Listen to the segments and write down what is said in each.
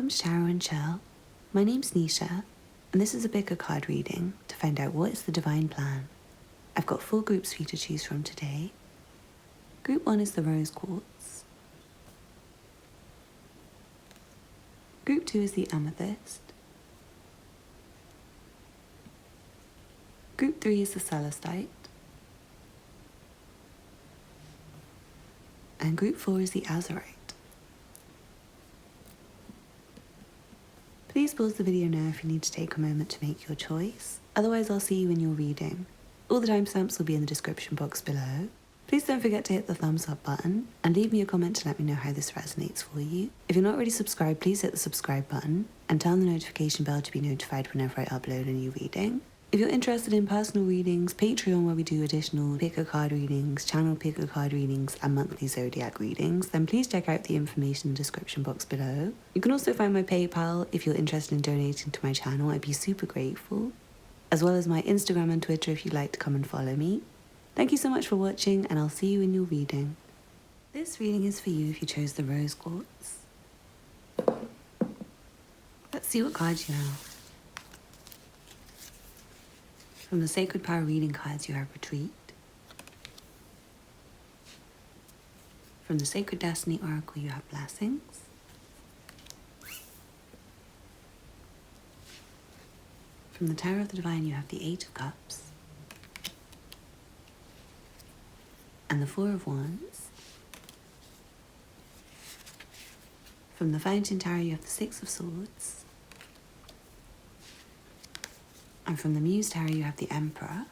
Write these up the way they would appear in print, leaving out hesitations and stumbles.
Welcome to Tarot and Chill. My name's Nisha, and this is a pick a card reading to find out what is the divine plan. I've got 4 groups for you to choose from today. Group 1 is the Rose Quartz. Group 2 is the Amethyst. Group 3 is the Celestite. And Group 4 is the Azurite. Please pause the video now if you need to take a moment to make your choice. Otherwise, I'll see you in your reading. All the timestamps will be in the description box below. Please don't forget to hit the thumbs up button and leave me a comment to let me know how this resonates for you. If you're not already subscribed, please hit the subscribe button and turn the notification bell to be notified whenever I upload a new reading. If you're interested in personal readings, Patreon where we do additional pick a card readings, channel pick a card readings and monthly zodiac readings, then please check out the information in the description box below. You can also find my PayPal if you're interested in donating to my channel. I'd be super grateful. As well as my Instagram and Twitter if you'd like to come and follow me. Thank you so much for watching and I'll see you in your reading. This reading is for you if you chose the Rose Quartz. Let's see what cards you have. From the Sacred Power reading cards, you have Retreat. From the Sacred Destiny Oracle, you have Blessings. From the Tower of the Divine, you have the 8 of Cups. And the 4 of Wands. From the Fountain Tower, you have the 6 of Swords. And from the Muse Tower, you have the Emperor.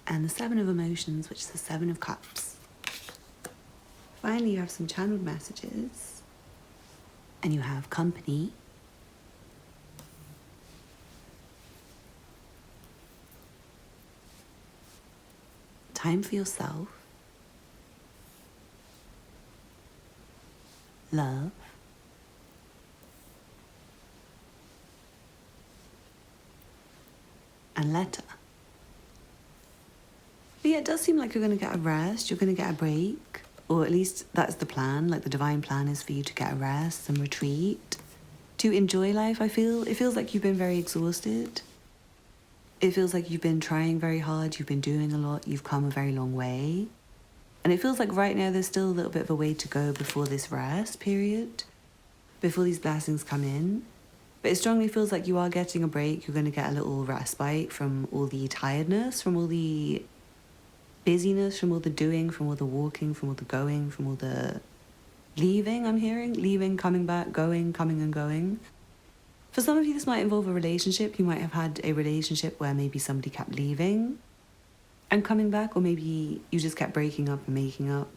And the 7 of Emotions, which is the 7 of Cups. Finally, you have some channeled messages. And you have Company. Time for yourself. Love. And letter. But yeah, it does seem like you're going to get a rest, you're going to get a break, or at least that's the plan, like the divine plan is for you to get a rest, some retreat, to enjoy life. It feels like you've been very exhausted. It feels like you've been trying very hard, you've been doing a lot, you've come a very long way. And it feels like right now there's still a little bit of a way to go before this rest period, before these blessings come in. But it strongly feels like you are getting a break. You're going to get a little respite from all the tiredness, from all the busyness, from all the doing, from all the walking, from all the going, from all the leaving, I'm hearing. Leaving, coming back, going, coming and going. For some of you, this might involve a relationship. You might have had a relationship where maybe somebody kept leaving and coming back, or maybe you just kept breaking up and making up.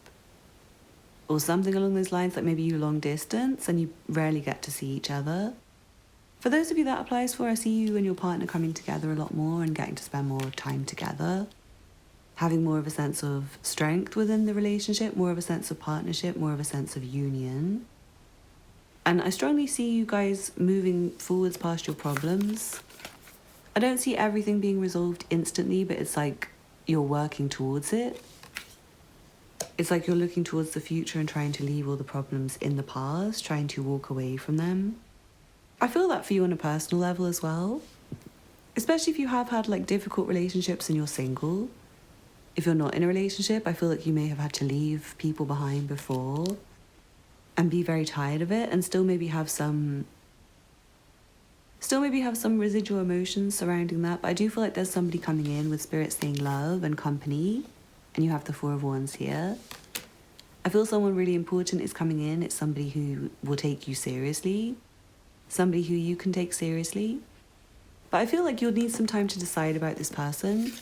Or something along those lines, like maybe you long distance and you rarely get to see each other. For those of you that applies for, I see you and your partner coming together a lot more and getting to spend more time together. Having more of a sense of strength within the relationship, more of a sense of partnership, more of a sense of union. And I strongly see you guys moving forwards past your problems. I don't see everything being resolved instantly, but it's like you're working towards it. It's like you're looking towards the future and trying to leave all the problems in the past, trying to walk away from them. I feel that for you on a personal level as well, especially if you have had like difficult relationships and you're single. If you're not in a relationship, I feel like you may have had to leave people behind before and be very tired of it and still maybe have some residual emotions surrounding that. But I do feel like there's somebody coming in with spirit saying love and company, and you have the 4 of Wands here. I feel someone really important is coming in. It's somebody who will take you seriously. Somebody who you can take seriously. But I feel like you'll need some time to decide about this person.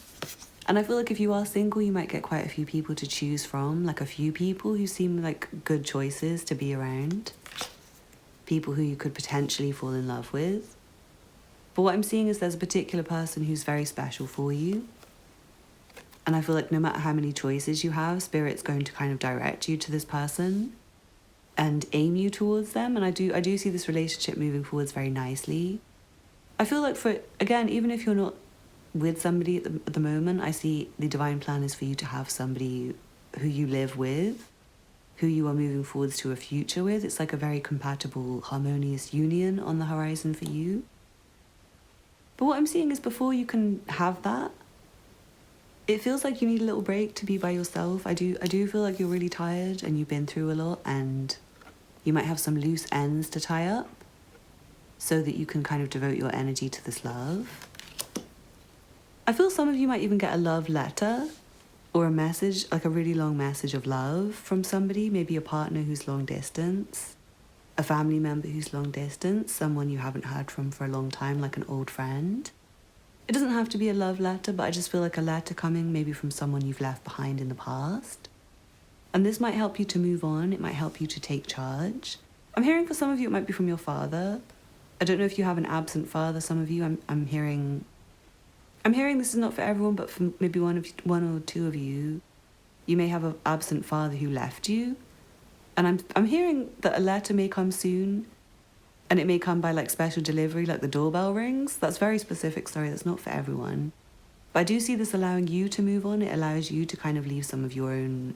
And I feel like if you are single, you might get quite a few people to choose from, like a few people who seem like good choices to be around. People who you could potentially fall in love with. But what I'm seeing is there's a particular person who's very special for you. And I feel like no matter how many choices you have, Spirit's going to kind of direct you to this person and aim you towards them. And I do see this relationship moving forwards very nicely. I feel like again, even if you're not with somebody at the moment, I see the divine plan is for you to have somebody who you live with who you are moving forwards to a future with. It's like a very compatible, harmonious union on the horizon for you. But what I'm seeing is before you can have that, it feels like you need a little break to be by yourself. I do feel like you're really tired and you've been through a lot, and you might have some loose ends to tie up so that you can kind of devote your energy to this love. I feel some of you might even get a love letter or a message, like a really long message of love from somebody, maybe a partner who's long distance, a family member who's long distance, someone you haven't heard from for a long time, like an old friend. It doesn't have to be a love letter, but I just feel like a letter coming maybe from someone you've left behind in the past. And this might help you to move on. It might help you to take charge. I'm hearing for some of you it might be from your father. I don't know if you have an absent father, some of you. I'm hearing this is not for everyone, but for maybe one or two of you, you may have an absent father who left you. And I'm hearing that a letter may come soon, and it may come by like special delivery, like the doorbell rings. That's very specific, sorry, that's not for everyone. But I do see this allowing you to move on. It allows you to kind of leave some of your own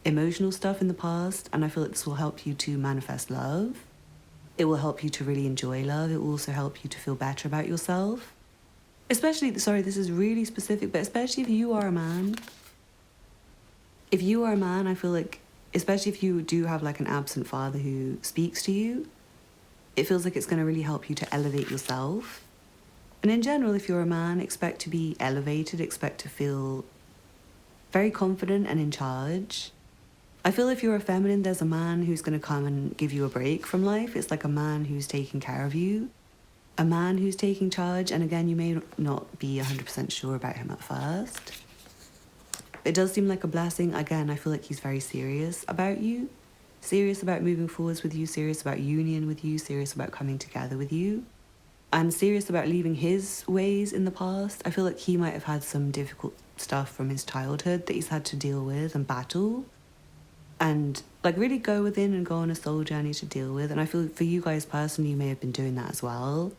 emotional stuff in the past, and I feel like this will help you to manifest love. It will help you to really enjoy love. It will also help you to feel better about yourself. Especially, sorry, this is really specific, but especially if you are a man. If you are a man, I feel like, especially if you do have like an absent father who speaks to you, it feels like it's going to really help you to elevate yourself. And in general, if you're a man, expect to be elevated, expect to feel very confident and in charge. I feel if you're a feminine, there's a man who's going to come and give you a break from life. It's like a man who's taking care of you, a man who's taking charge. And again, you may not be 100% sure about him at first. It does seem like a blessing. Again, I feel like he's very serious about you, serious about moving forwards with you, serious about union with you, serious about coming together with you, and serious about leaving his ways in the past. I feel like he might have had some difficult stuff from his childhood that he's had to deal with and battle, and like really go within and go on a soul journey to deal with. And I feel for you guys personally, you may have been doing that as well.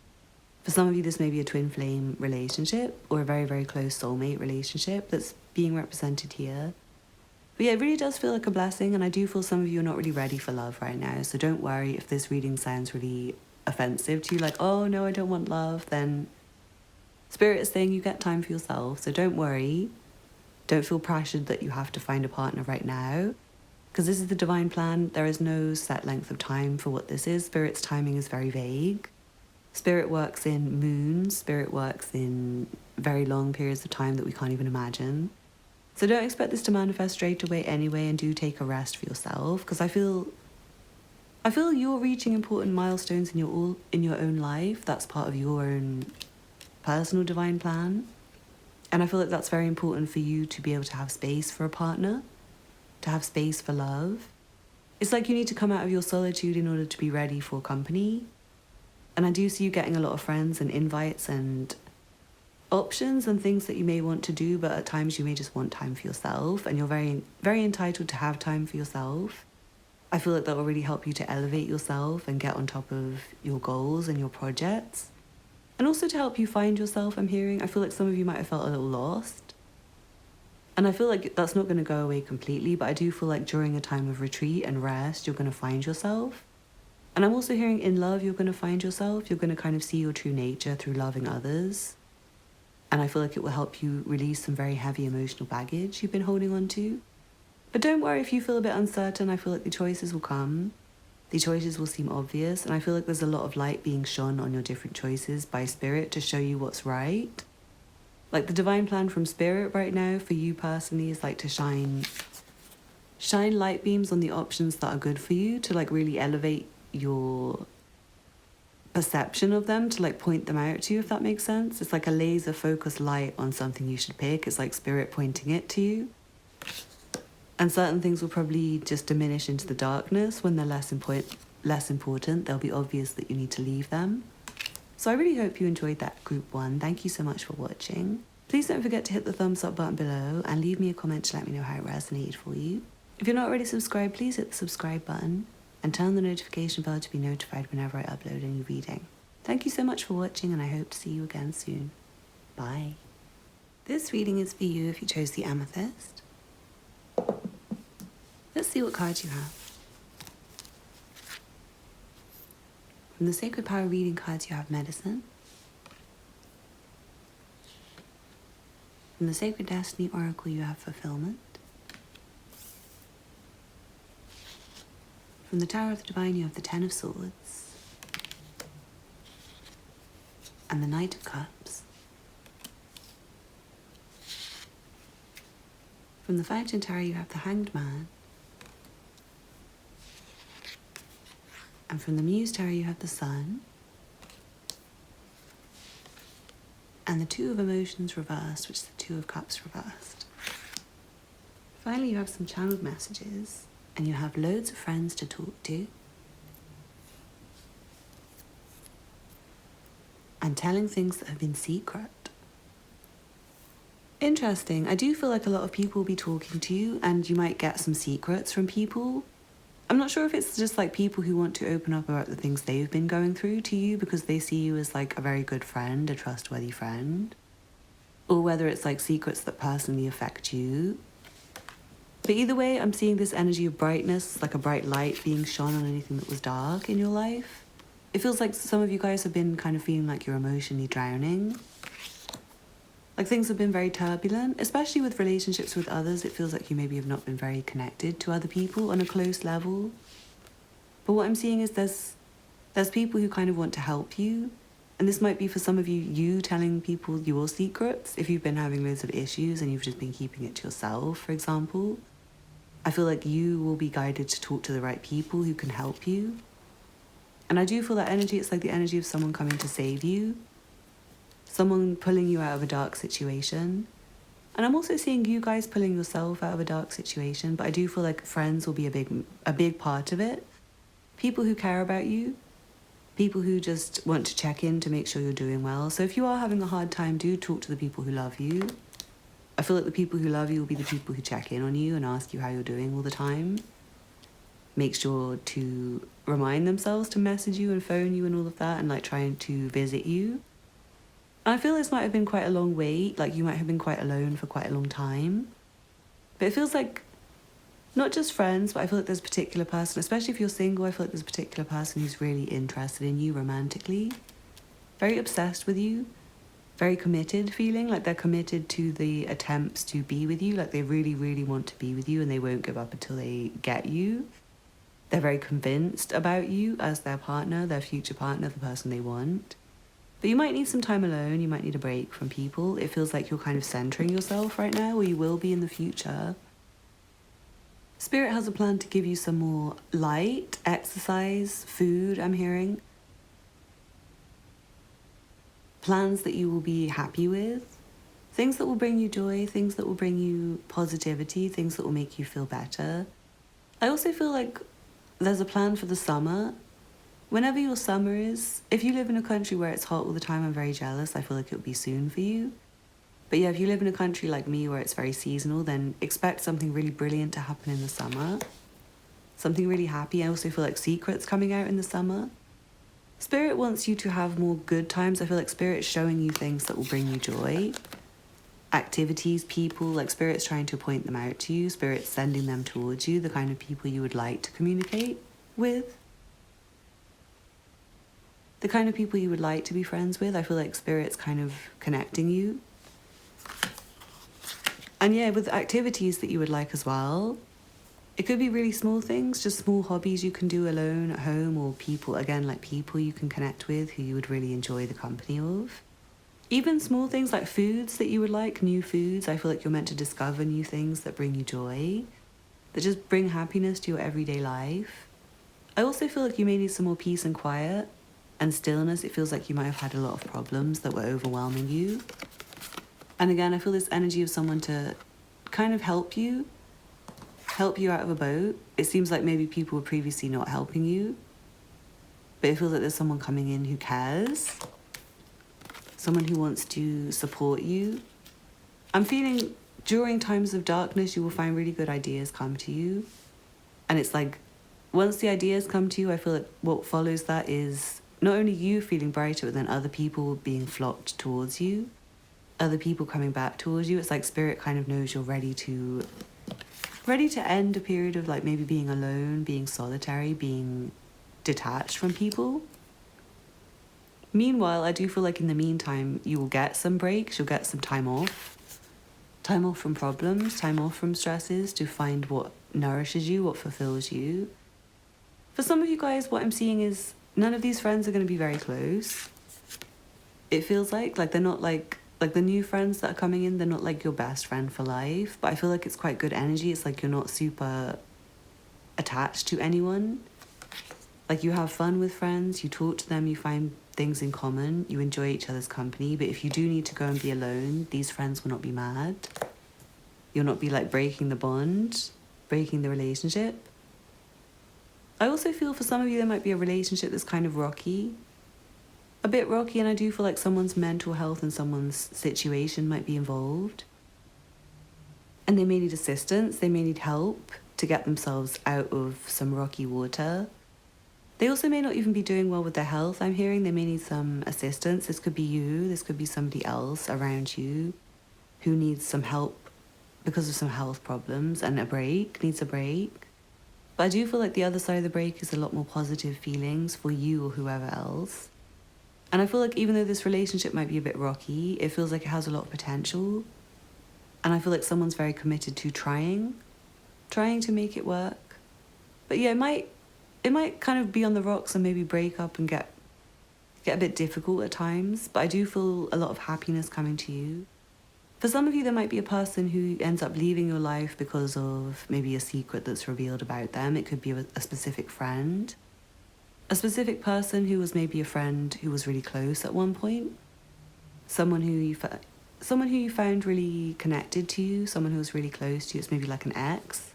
For some of you, this may be a twin flame relationship or a very, very close soulmate relationship that's being represented here. But yeah, it really does feel like a blessing, and I do feel some of you are not really ready for love right now. So don't worry if this reading sounds really offensive to you, like, oh no, I don't want love. Then Spirit is saying you get time for yourself. So don't worry. Don't feel pressured that you have to find a partner right now, because this is the divine plan. There is no set length of time for what this is. Spirit's timing is very vague. Spirit works in moons. Spirit works in very long periods of time that we can't even imagine. So don't expect this to manifest straight away anyway, and do take a rest for yourself, because I feel you're reaching important milestones in your own life. That's part of your own personal divine plan. And I feel like that's very important for you to be able to have space for a partner, to have space for love. It's like you need to come out of your solitude in order to be ready for company. And I do see you getting a lot of friends and invites and options and things that you may want to do, but at times you may just want time for yourself, and you're very, very entitled to have time for yourself. I feel like that will really help you to elevate yourself and get on top of your goals and your projects. And also to help you find yourself, I'm hearing. I feel like some of you might have felt a little lost. And I feel like that's not going to go away completely, but I do feel like during a time of retreat and rest, you're going to find yourself. And I'm also hearing in love, you're going to find yourself. You're going to kind of see your true nature through loving others. And I feel like it will help you release some very heavy emotional baggage you've been holding on to. But don't worry if you feel a bit uncertain. I feel like the choices will come. The choices will seem obvious. And I feel like there's a lot of light being shone on your different choices by Spirit to show you what's right. Like the divine plan from Spirit right now for you personally is like to shine light beams on the options that are good for you, to like really elevate your perception of them, to like point them out to you, if that makes sense. It's like a laser focused light on something you should pick. It's like Spirit pointing it to you. And certain things will probably just diminish into the darkness when they're less important. They'll be obvious that you need to leave them. So I really hope you enjoyed that group 1. Thank you so much for watching. Please don't forget to hit the thumbs up button below and leave me a comment to let me know how it resonated for you. If you're not already subscribed, please hit the subscribe button and turn on the notification bell to be notified whenever I upload a new reading. Thank you so much for watching, and I hope to see you again soon. Bye. This reading is for you if you chose the Amethyst. Let's see what cards you have. From the Sacred Power reading cards, you have Medicine. From the Sacred Destiny Oracle, you have Fulfillment. From the Tower of the Divine, you have the Ten of Swords. And the Knight of Cups. From the Fountain Tower, you have the Hanged Man. And from the Muse Tower, you have the Sun. And the Two of Emotions reversed, which is the Two of Cups reversed. Finally, you have some channeled messages, and you have loads of friends to talk to. And telling things that have been secret. Interesting. I do feel like a lot of people will be talking to you, and you might get some secrets from people. I'm not sure if it's just like people who want to open up about the things they've been going through to you because they see you as like a very good friend, a trustworthy friend, or whether it's like secrets that personally affect you. But either way, I'm seeing this energy of brightness, like a bright light being shone on anything that was dark in your life. It feels like some of you guys have been kind of feeling like you're emotionally drowning. Like things have been very turbulent, especially with relationships with others. It feels like you maybe have not been very connected to other people on a close level. But what I'm seeing is there's people who kind of want to help you. And this might be for some of you, you telling people your secrets. If you've been having loads of issues and you've just been keeping it to yourself, for example. I feel like you will be guided to talk to the right people who can help you. And I do feel that energy, it's like the energy of someone coming to save you. Someone pulling you out of a dark situation. And I'm also seeing you guys pulling yourself out of a dark situation, but I do feel like friends will be a big part of it. People who care about you. People who just want to check in to make sure you're doing well. So if you are having a hard time, do talk to the people who love you. I feel like the people who love you will be the people who check in on you and ask you how you're doing all the time. Make sure to remind themselves to message you and phone you and all of that and like trying to visit you. I feel this might have been quite a long wait, like you might have been quite alone for quite a long time. But it feels like, not just friends, but I feel like there's a particular person, especially if you're single, I feel like there's a particular person who's really interested in you romantically. Very obsessed with you. Very committed feeling, like they're committed to the attempts to be with you, like they really, really want to be with you and they won't give up until they get you. They're very convinced about you as their partner, their future partner, the person they want. But you might need some time alone, you might need a break from people. It feels like you're kind of centering yourself right now, or you will be in the future. Spirit has a plan to give you some more light, exercise, food, I'm hearing. Plans that you will be happy with. Things that will bring you joy, things that will bring you positivity, things that will make you feel better. I also feel like there's a plan for the summer. Whenever your summer is, if you live in a country where it's hot all the time, I'm very jealous. I feel like it would be soon for you. But yeah, if you live in a country like me where it's very seasonal, then expect something really brilliant to happen in the summer. Something really happy. I also feel like secrets coming out in the summer. Spirit wants you to have more good times. I feel like Spirit's showing you things that will bring you joy. Activities, people, like Spirit's trying to point them out to you. Spirit's sending them towards you, the kind of people you would like to communicate with. The kind of people you would like to be friends with. I feel like Spirit's kind of connecting you. And yeah, with activities that you would like as well. It could be really small things, just small hobbies you can do alone at home, or people, again, like people you can connect with who you would really enjoy the company of. Even small things like foods that you would like, new foods. I feel like you're meant to discover new things that bring you joy, that just bring happiness to your everyday life. I also feel like you may need some more peace and quiet and stillness. It feels like you might have had a lot of problems that were overwhelming you. And again, I feel this energy of someone to kind of help you out of a boat. It seems like maybe people were previously not helping you, but it feels like there's someone coming in who cares, someone who wants to support you. I'm feeling during times of darkness, you will find really good ideas come to you. And it's like, once the ideas come to you, I feel like what follows that is not only you feeling brighter, but then other people being flocked towards you, other people coming back towards you. It's like Spirit kind of knows you're ready to ready to end a period of like maybe being alone, being solitary, being detached from people. Meanwhile, I do feel like in the meantime, you will get some breaks, you'll get some time off. Time off from problems, time off from stresses to find what nourishes you, what fulfills you. For some of you guys, what I'm seeing is none of these friends are going to be very close. It feels like they're not like the new friends that are coming in, they're not like your best friend for life. But I feel like it's quite good energy. It's like you're not super attached to anyone. Like you have fun with friends, you talk to them, you find things in common, you enjoy each other's company. But if you do need to go and be alone, these friends will not be mad. You'll not be like breaking the bond, breaking the relationship. I also feel for some of you there might be a relationship that's kind of rocky. A bit rocky, and I do feel like someone's mental health and someone's situation might be involved. And they may need assistance, they may need help to get themselves out of some rocky water. They also may not even be doing well with their health. I'm hearing they may need some assistance. This could be you, this could be somebody else around you who needs some help because of some health problems and needs a break. But I do feel like the other side of the break is a lot more positive feelings for you or whoever else. And I feel like even though this relationship might be a bit rocky, it feels like it has a lot of potential. And I feel like someone's very committed to trying to make it work. But yeah, it might kind of be on the rocks and maybe break up and get a bit difficult at times. But I do feel a lot of happiness coming to you. For some of you, there might be a person who ends up leaving your life because of maybe a secret that's revealed about them. It could be a specific friend. A specific person who was maybe a friend who was really close at one point. Someone who you found really connected to you. Someone who was really close to you. It's maybe like an ex.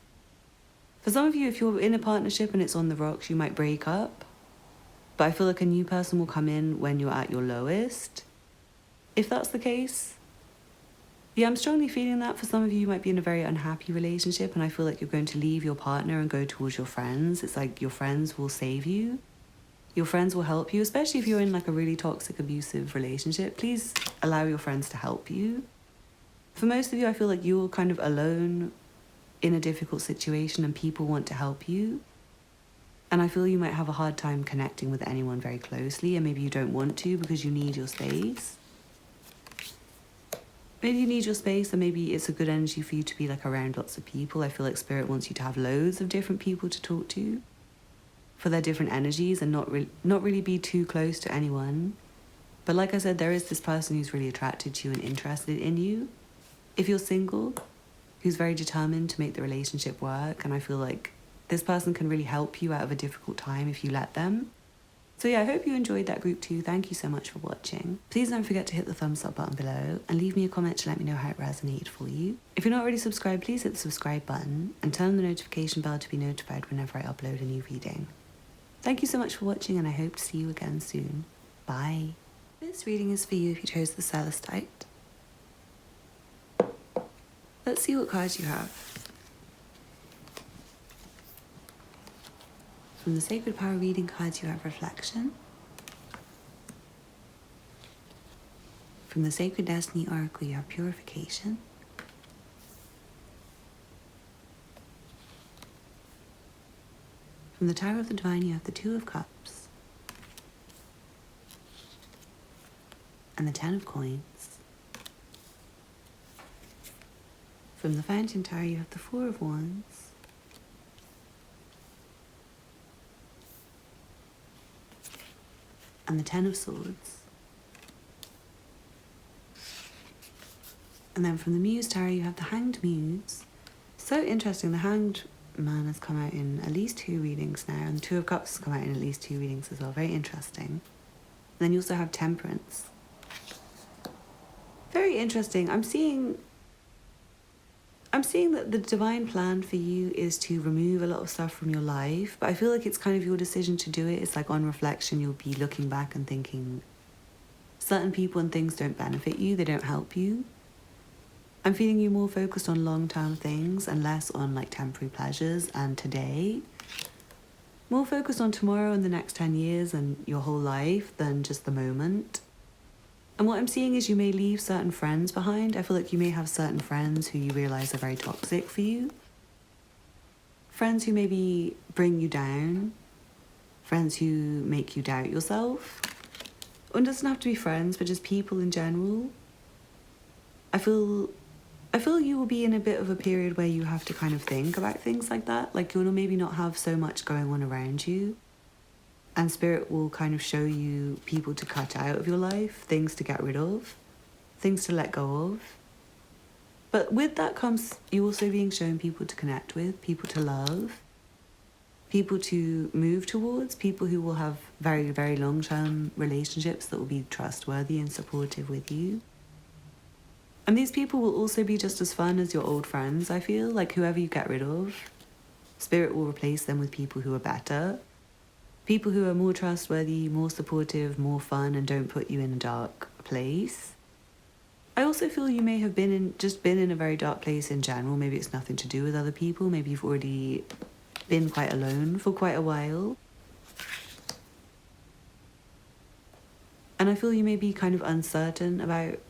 For some of you, if you're in a partnership and it's on the rocks, you might break up. But I feel like a new person will come in when you're at your lowest. If that's the case, yeah, I'm strongly feeling that for some of you, you might be in a very unhappy relationship, and I feel like you're going to leave your partner and go towards your friends. It's like your friends will save you. Your friends will help you, especially if you're in like a really toxic, abusive relationship. Please allow your friends to help you. For most of you, I feel like you're kind of alone in a difficult situation and people want to help you. And I feel you might have a hard time connecting with anyone very closely, and maybe you don't want to because you need your space. Maybe you need your space, and maybe it's a good energy for you to be like around lots of people. I feel like Spirit wants you to have loads of different people to talk to for their different energies and not really be too close to anyone. But like I said, there is this person who's really attracted to you and interested in you. If you're single, who's very determined to make the relationship work, and I feel like this person can really help you out of a difficult time if you let them. So yeah, I hope you enjoyed that group too. Thank you so much for watching. Please don't forget to hit the thumbs up button below and leave me a comment to let me know how it resonated for you. If you're not already subscribed, please hit the subscribe button and turn on the notification bell to be notified whenever I upload a new reading. Thank you so much for watching, and I hope to see you again soon. Bye. This reading is for you if you chose the Celestite. Let's see what cards you have. From the Sacred Power reading cards, you have Reflection. From the Sacred Destiny Oracle, you have Purification. From the Tower of the Divine, you have the Two of Cups. And the Ten of Coins. From the Fountain Tower, you have the Four of Wands. And the Ten of Swords. And then from the Muse Tower, you have the Hanged Muse. So interesting, the Hanged Man has come out in at least 2 readings now, and the Two of Cups has come out in at least 2 readings as well. Very interesting. And then you also have Temperance. Very interesting. I'm seeing that the divine plan for you is to remove a lot of stuff from your life, but I feel like it's kind of your decision to do it. It's like on reflection, you'll be looking back and thinking certain people and things don't benefit you, they don't help you. I'm feeling you more focused on long-term things and less on like temporary pleasures and today. More focused on tomorrow and the next 10 years and your whole life than just the moment. And what I'm seeing is you may leave certain friends behind. I feel like you may have certain friends who you realise are very toxic for you. friends who maybe bring you down, friends who make you doubt yourself. It doesn't have to be friends, but just people in general. I feel you will be in a bit of a period where you have to kind of think about things like that. Like you'll maybe not have so much going on around you. And Spirit will kind of show you people to cut out of your life, things to get rid of, things to let go of. But with that comes you also being shown people to connect with, people to love, people to move towards, people who will have very, very long-term relationships that will be trustworthy and supportive with you. And these people will also be just as fun as your old friends, I feel. Like whoever you get rid of, Spirit will replace them with people who are better. People who are more trustworthy, more supportive, more fun, and don't put you in a dark place. I also feel you may have been in a very dark place in general. Maybe it's nothing to do with other people. Maybe you've already been quite alone for quite a while. And I feel you may be kind of uncertain about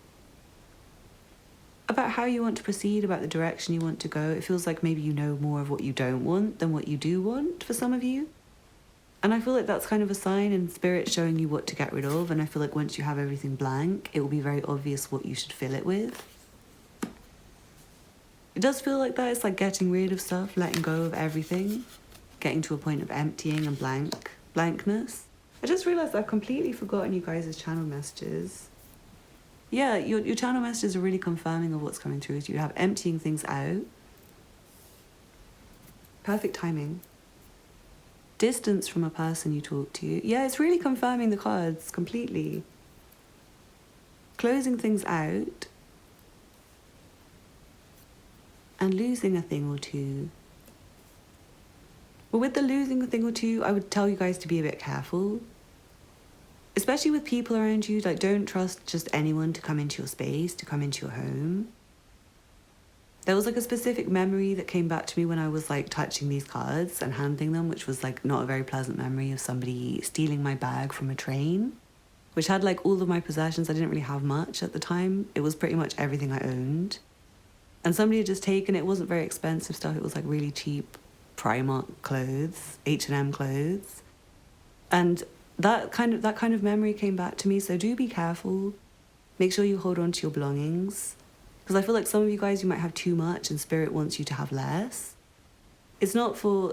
how you want to proceed, about the direction you want to go. It feels like maybe you know more of what you don't want than what you do want for some of you. And I feel like that's kind of a sign in Spirit showing you what to get rid of. And I feel like once you have everything blank, it will be very obvious what you should fill it with. It does feel like that. It's like getting rid of stuff, letting go of everything, getting to a point of emptying and blankness. I just realised I've completely forgotten you guys' channel messages. Yeah, your channel messages are really confirming of what's coming through. So you have emptying things out. Perfect timing. Distance from a person you talk to. Yeah, it's really confirming the cards completely. Closing things out. And losing a thing or two. But with the losing a thing or two, I would tell you guys to be a bit careful. Especially with people around you, like don't trust just anyone to come into your space, to come into your home. There was like a specific memory that came back to me when I was like touching these cards and handling them, which was like not a very pleasant memory of somebody stealing my bag from a train, which had like all of my possessions. I didn't really have much at the time. It was pretty much everything I owned. And somebody had just taken it. It wasn't very expensive stuff. It was like really cheap Primark clothes, H&M clothes. And that kind of memory came back to me. So do be careful. Make sure you hold on to your belongings. Because I feel like some of you guys, you might have too much and Spirit wants you to have less. It's not for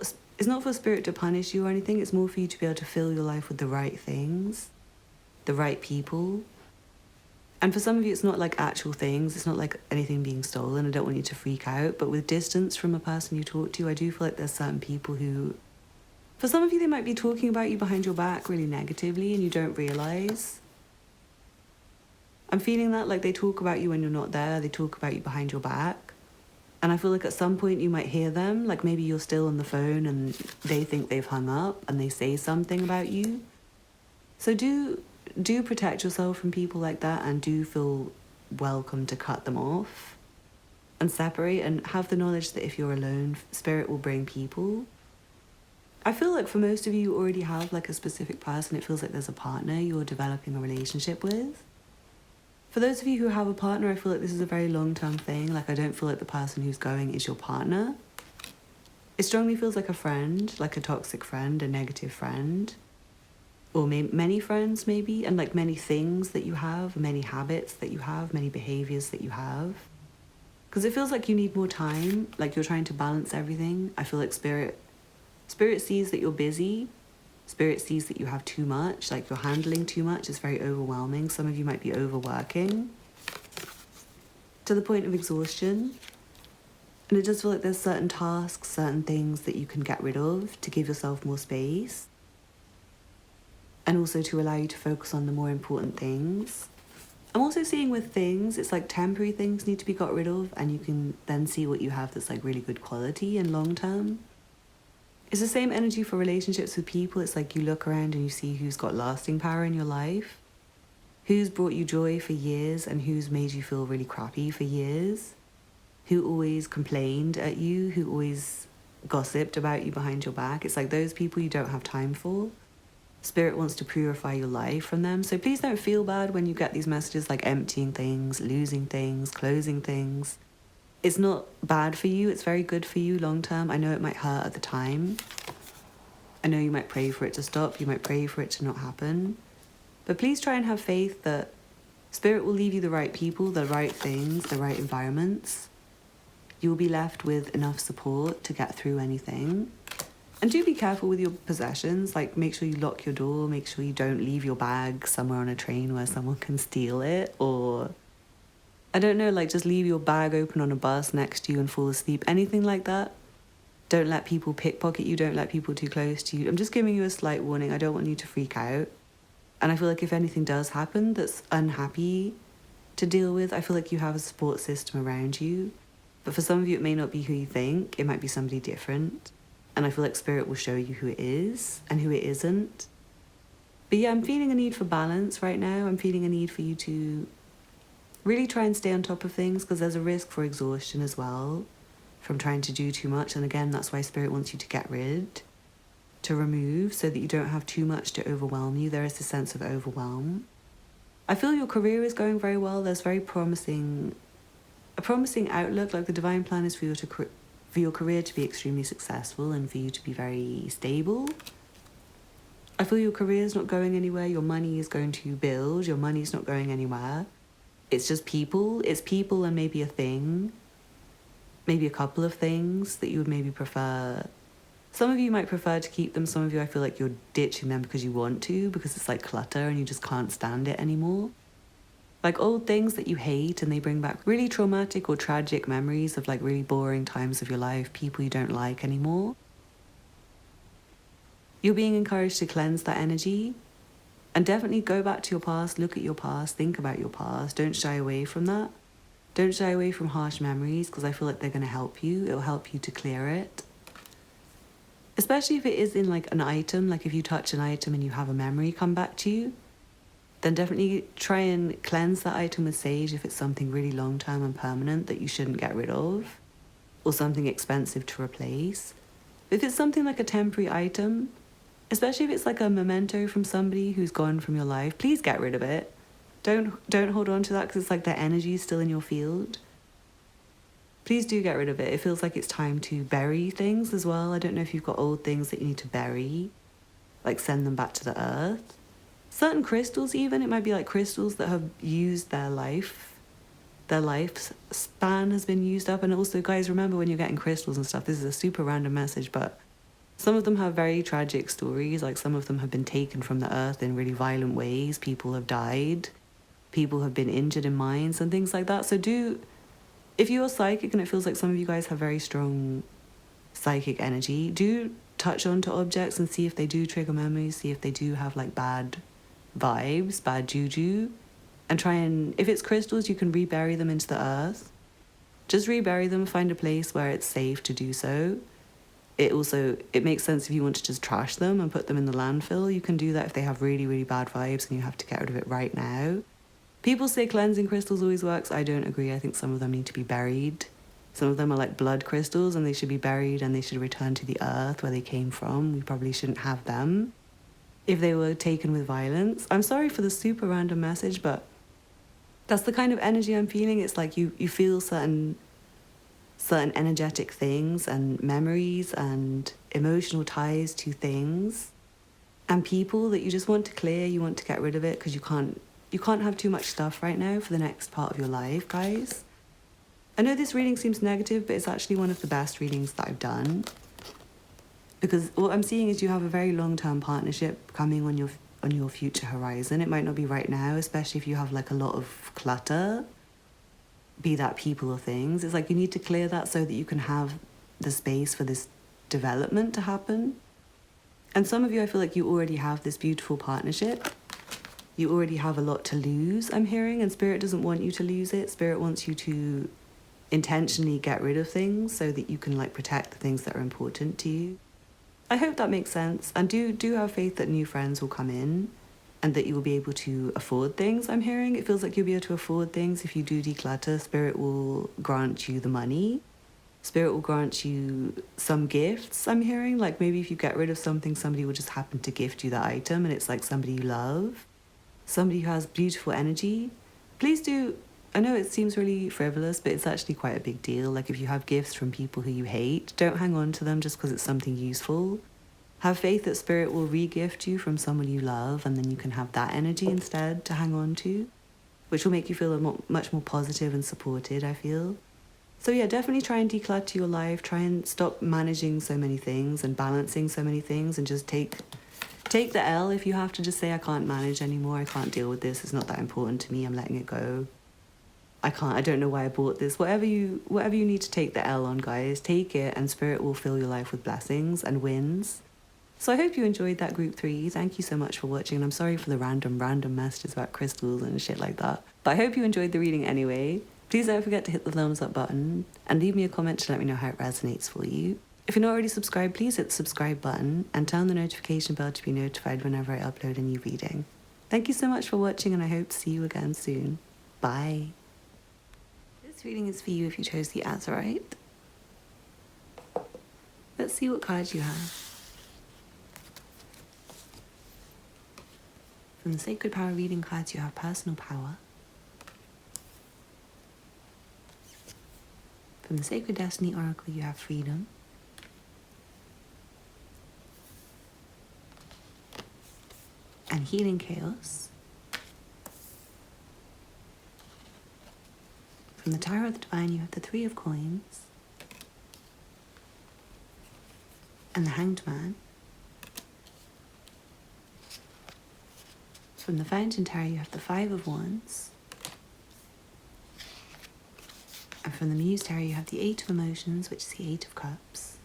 Spirit to punish you or anything. It's more for you to be able to fill your life with the right things, the right people. And for some of you, it's not like actual things. It's not like anything being stolen. I don't want you to freak out. But with distance from a person you talk to, I do feel like there's certain people who, for some of you, they might be talking about you behind your back really negatively and you don't realise. I'm feeling that, like they talk about you when you're not there. They talk about you behind your back. And I feel like at some point you might hear them. Like maybe you're still on the phone and they think they've hung up and they say something about you. So do protect yourself from people like that and do feel welcome to cut them off and separate and have the knowledge that if you're alone, Spirit will bring people. I feel like for most of you, you already have like a specific person. It feels like there's a partner you're developing a relationship with. For those of you who have a partner, I feel like this is a very long-term thing. Like I don't feel like the person who's going is your partner. It strongly feels like a friend, like a toxic friend, a negative friend. Or many friends maybe, and like many things that you have, many habits that you have, many behaviors that you have. Because it feels like you need more time, like you're trying to balance everything. I feel like Spirit sees that you're busy. Spirit sees that you have too much, like you're handling too much. It's very overwhelming. Some of you might be overworking to the point of exhaustion. And it does feel like there's certain tasks, certain things that you can get rid of to give yourself more space. And also to allow you to focus on the more important things. I'm also seeing with things, it's like temporary things need to be got rid of and you can then see what you have that's like really good quality and long term. It's the same energy for relationships with people. It's like you look around and you see who's got lasting power in your life, who's brought you joy for years and who's made you feel really crappy for years, who always complained at you, who always gossiped about you behind your back. It's like those people you don't have time for. Spirit wants to purify your life from them. So please don't feel bad when you get these messages like emptying things, losing things, closing things. It's not bad for you. It's very good for you long term. I know it might hurt at the time. I know you might pray for it to stop. You might pray for it to not happen. But please try and have faith that Spirit will leave you the right people, the right things, the right environments. You will be left with enough support to get through anything. And do be careful with your possessions. Like, make sure you lock your door. Make sure you don't leave your bag somewhere on a train where someone can steal it. Or, I don't know, like, just leave your bag open on a bus next to you and fall asleep. Anything like that. Don't let people pickpocket you. Don't let people too close to you. I'm just giving you a slight warning. I don't want you to freak out. And I feel like if anything does happen that's unhappy to deal with, I feel like you have a support system around you. But for some of you, it may not be who you think. It might be somebody different. And I feel like Spirit will show you who it is and who it isn't. But yeah, I'm feeling a need for balance right now. I'm feeling a need for you to really try and stay on top of things, because there's a risk for exhaustion as well from trying to do too much. And again, that's why Spirit wants you to get rid, to remove, so that you don't have too much to overwhelm you. There is this sense of overwhelm. I feel your career is going very well. There's a promising outlook. Like, the divine plan is for your career to be extremely successful and for you to be very stable. I feel your career is not going anywhere. Your money is going to build. Your money is not going anywhere. It's just people. It's people and maybe a thing. Maybe a couple of things that you would maybe prefer. Some of you might prefer to keep them. Some of you, I feel like you're ditching them because you want to, because it's like clutter and you just can't stand it anymore. Like old things that you hate, and they bring back really traumatic or tragic memories of like really boring times of your life, people you don't like anymore. You're being encouraged to cleanse that energy, and definitely go back to your past, look at your past, think about your past. Don't shy away from that. Don't shy away from harsh memories, because I feel like they're going to help you. It'll help you to clear it. Especially if it is in like an item, like if you touch an item and you have a memory come back to you, then definitely try and cleanse that item with sage if it's something really long-term and permanent that you shouldn't get rid of, or something expensive to replace. If it's something like a temporary item, especially if it's like a memento from somebody who's gone from your life, please get rid of it. Don't hold on to that, because it's like their energy is still in your field. Please do get rid of it. It feels like it's time to bury things as well. I don't know if you've got old things that you need to bury, like send them back to the earth. Certain crystals even, it might be like crystals that have used their lifespan has been used up. And also, guys, remember when you're getting crystals and stuff, this is a super random message, but some of them have very tragic stories. Like, some of them have been taken from the earth in really violent ways. People have died. People have been injured in mines and things like that. So if you're psychic and it feels like some of you guys have very strong psychic energy, do touch onto objects and see if they do trigger memories, see if they do have like bad vibes, bad juju, and try and, if it's crystals, you can rebury them into the earth. Just rebury them, find a place where it's safe to do so. It makes sense if you want to just trash them and put them in the landfill. You can do that if they have really, really bad vibes and you have to get rid of it right now. People say cleansing crystals always works. I don't agree. I think some of them need to be buried. Some of them are like blood crystals and they should be buried and they should return to the earth where they came from. We probably shouldn't have them if they were taken with violence. I'm sorry for the super random message, but that's the kind of energy I'm feeling. It's like you feel certain energetic things and memories and emotional ties to things and people that you just want to clear. You want to get rid of it because you can't have too much stuff right now for the next part of your life, guys. I know this reading seems negative, but it's actually one of the best readings that I've done, because what I'm seeing is you have a very long-term partnership coming on your future horizon. It might not be right now, especially if you have like a lot of clutter, be that people or things. It's like you need to clear that so that you can have the space for this development to happen. And some of you, I feel like you already have this beautiful partnership. You already have a lot to lose, I'm hearing, and Spirit doesn't want you to lose it. Spirit wants you to intentionally get rid of things so that you can like protect the things that are important to you. I hope that makes sense. And do have faith that new friends will come in and that you will be able to afford things, I'm hearing. It feels like you'll be able to afford things if you do declutter. Spirit will grant you the money. Spirit will grant you some gifts, I'm hearing. Like maybe if you get rid of something, somebody will just happen to gift you that item and it's like somebody you love. Somebody who has beautiful energy. Please do, I know it seems really frivolous, but it's actually quite a big deal. Like if you have gifts from people who you hate, don't hang on to them just because it's something useful. Have faith that spirit will re-gift you from someone you love, and then you can have that energy instead to hang on to, which will make you feel much more positive and supported, I feel. So yeah, definitely try and declutter your life. Try and stop managing so many things and balancing so many things, and just take the L if you have to. Just say, I can't manage anymore. I can't deal with this. It's not that important to me. I'm letting it go. I don't know why I bought this. Whatever you need to take the L on, guys, take it, and spirit will fill your life with blessings and wins. So I hope you enjoyed that group 3. Thank you so much for watching, and I'm sorry for the random messages about crystals and shit like that. But I hope you enjoyed the reading anyway. Please don't forget to hit the thumbs up button and leave me a comment to let me know how it resonates for you. If you're not already subscribed, please hit the subscribe button and turn the notification bell to be notified whenever I upload a new reading. Thank you so much for watching, and I hope to see you again soon. Bye. This reading is for you if you chose the Azurite. Let's see what cards you have. From the Sacred Power reading cards, you have Personal Power. From the Sacred Destiny Oracle, you have Freedom. And Healing Chaos. From the Tower of the Divine, you have the 3 of Coins. And the Hanged Man. From the Fountain Tower, you have the 5 of Wands. And from the Muse Tower, you have the 8 of Emotions, which is the 8 of Cups.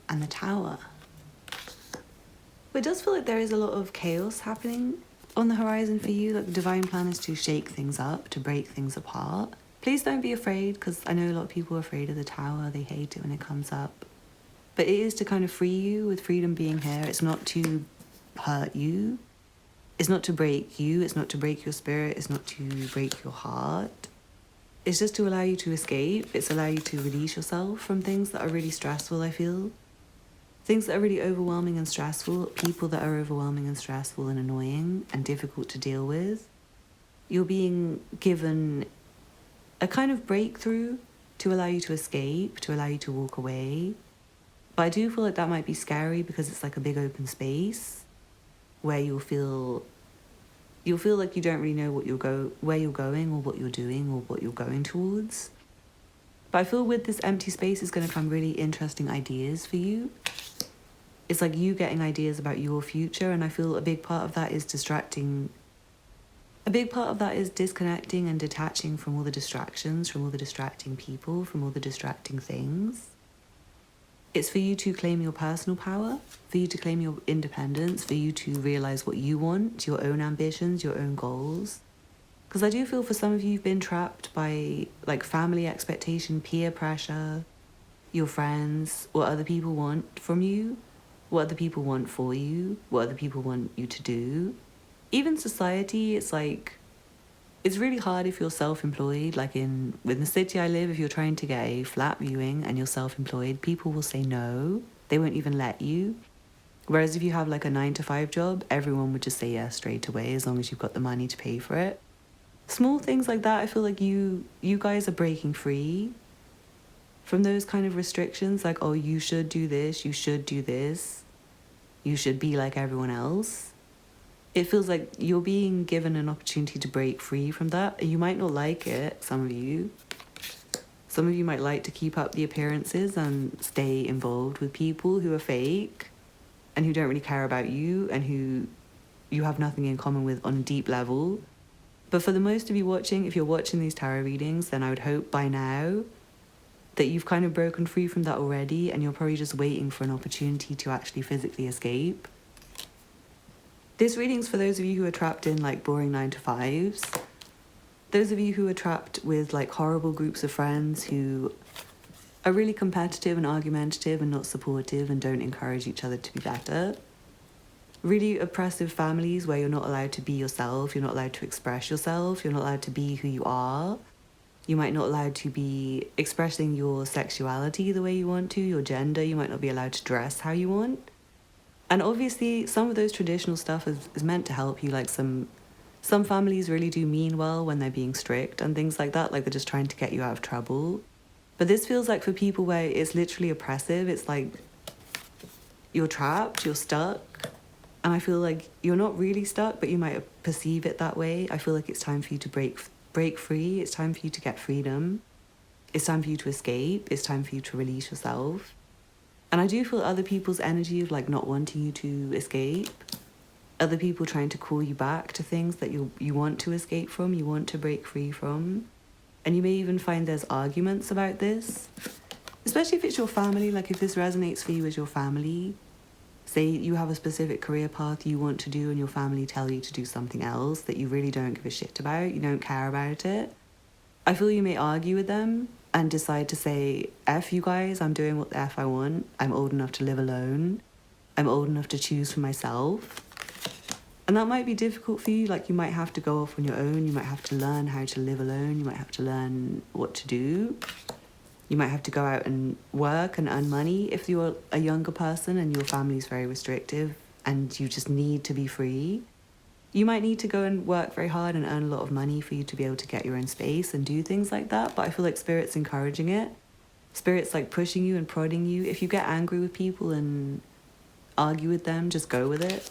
And the Tower. But it does feel like there is a lot of chaos happening on the horizon for you. Like the divine plan is to shake things up, to break things apart. Please don't be afraid, because I know a lot of people are afraid of the Tower. They hate it when it comes up. But it is to kind of free you, with freedom being here. It's not to hurt you. It's not to break you. It's not to break your spirit. It's not to break your heart. It's just to allow you to escape. It's allow you to release yourself from things that are really stressful, I feel. Things that are really overwhelming and stressful. People that are overwhelming and stressful and annoying and difficult to deal with. You're being given a kind of breakthrough to allow you to escape, to allow you to walk away. But I do feel like that might be scary, because it's like a big open space where you'll feel like you don't really know where you're going or what you're doing or what you're going towards. But I feel with this empty space is going to come really interesting ideas for you. It's like you getting ideas about your future, and I feel a big part of that is distracting. A big part of that is disconnecting and detaching from all the distractions, from all the distracting people, from all the distracting things. It's for you to claim your personal power, for you to claim your independence, for you to realize what you want, your own ambitions, your own goals. Because I do feel for some of you, you've been trapped by like family expectation, peer pressure, your friends, what other people want from you, what other people want for you, what other people want you to do. Even society, it's like, it's really hard if you're self-employed. Like in the city I live, if you're trying to get a flat viewing and you're self-employed, people will say no. They won't even let you. Whereas if you have like a 9-to-5 job, everyone would just say yes straight away, as long as you've got the money to pay for it. Small things like that, I feel like you guys are breaking free from those kind of restrictions. Like, oh, you should do this, you should do this, you should be like everyone else. It feels like you're being given an opportunity to break free from that. You might not like it, some of you. Some of you might like to keep up the appearances and stay involved with people who are fake and who don't really care about you and who you have nothing in common with on a deep level. But for the most of you watching, if you're watching these tarot readings, then I would hope by now that you've kind of broken free from that already, and you're probably just waiting for an opportunity to actually physically escape. This reading's for those of you who are trapped in like boring 9-to-5s. Those of you who are trapped with like horrible groups of friends who are really competitive and argumentative and not supportive and don't encourage each other to be better. Really oppressive families where you're not allowed to be yourself, you're not allowed to express yourself, you're not allowed to be who you are. You might not be allowed to be expressing your sexuality the way you want to, your gender. You might not be allowed to dress how you want. And obviously, some of those traditional stuff is meant to help you, like some Some families really do mean well when they're being strict and things like that, like they're just trying to get you out of trouble. But this feels like for people where it's literally oppressive, it's like you're trapped, you're stuck. And I feel like you're not really stuck, but you might perceive it that way. I feel like it's time for you to break free. It's time for you to get freedom. It's time for you to escape. It's time for you to release yourself. And I do feel other people's energy of like not wanting you to escape. Other people trying to call you back to things that you want to escape from, you want to break free from. And you may even find there's arguments about this, especially if it's your family. Like if this resonates for you as your family, say you have a specific career path you want to do and your family tell you to do something else that you really don't give a shit about, you don't care about it. I feel you may argue with them and decide to say, F you guys, I'm doing what the F I want. I'm old enough to live alone. I'm old enough to choose for myself. And that might be difficult for you. Like you might have to go off on your own. You might have to learn how to live alone. You might have to learn what to do. You might have to go out and work and earn money if you're a younger person and your family's very restrictive and you just need to be free. You might need to go and work very hard and earn a lot of money for you to be able to get your own space and do things like that. But I feel like Spirit's encouraging it. Spirit's like pushing you and prodding you. If you get angry with people and argue with them, just go with it.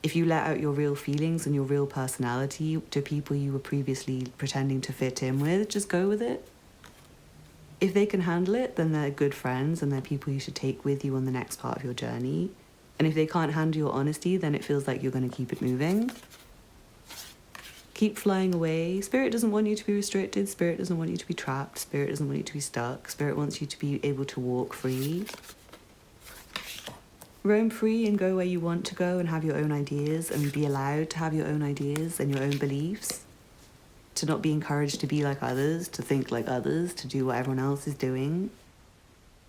If you let out your real feelings and your real personality to people you were previously pretending to fit in with, just go with it. If they can handle it, then they're good friends and they're people you should take with you on the next part of your journey. And if they can't handle your honesty, then it feels like you're going to keep it moving. Keep flying away. Spirit doesn't want you to be restricted. Spirit doesn't want you to be trapped. Spirit doesn't want you to be stuck. Spirit wants you to be able to walk free. Roam free and go where you want to go and have your own ideas and be allowed to have your own ideas and your own beliefs. To not be encouraged to be like others, to think like others, to do what everyone else is doing.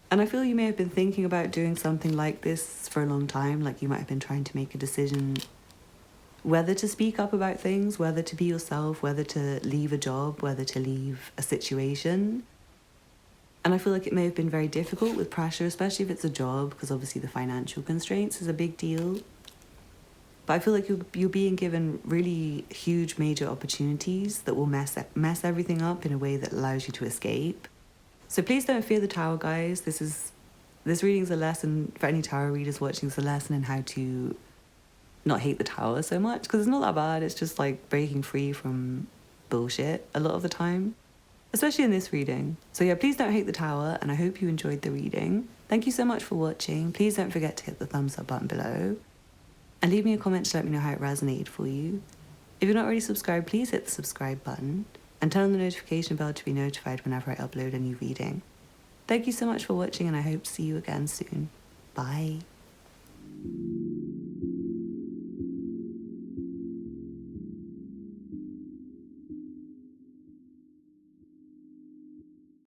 And I feel you may have been thinking about doing something like this for a long time, like you might have been trying to make a decision whether to speak up about things, whether to be yourself, whether to leave a job, whether to leave a situation. And I feel like it may have been very difficult with pressure, especially if it's a job, because obviously the financial constraints is a big deal. But I feel like you're being given really huge, major opportunities that will mess everything up in a way that allows you to escape. So please don't fear the tower, guys. This reading is a lesson for any tarot readers watching. It's a lesson in how to not hate the tower so much, because it's not that bad. It's just like breaking free from bullshit a lot of the time, especially in this reading. So yeah, please don't hate the tower, and I hope you enjoyed the reading. Thank you so much for watching. Please don't forget to hit the thumbs up button below. And leave me a comment to let me know how it resonated for you. If you're not already subscribed, please hit the subscribe button and turn on the notification bell to be notified whenever I upload a new reading. Thank you so much for watching, and I hope to see you again soon. Bye.